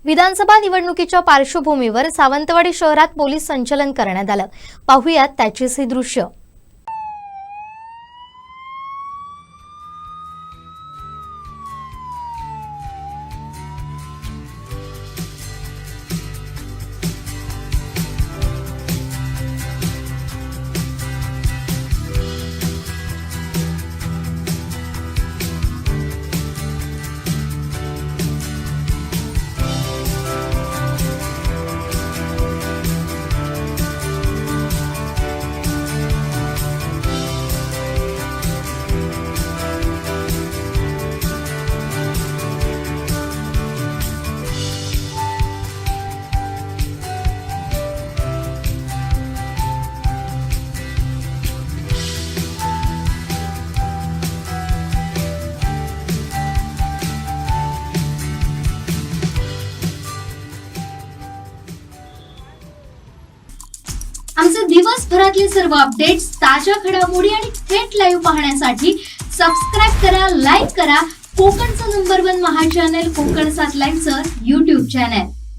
विधानसभा निवडणुकीच्या पार्श्वभूमीवर सावंतवाडी शहरात पोलीस संचलन करण्यात आलं। पाहुयात त्याचीच ही दृश्य। आमचे दिवसभरातले सर्व अपडेट्स, ताज्या घडामोडी आणि थेट लाईव्ह पाहण्यासाठी सबस्क्राइब करा, लाईक करा कोकणचं नंबर 1 महा चॅनल कोकण 7 लाईव्हचं YouTube चॅनल।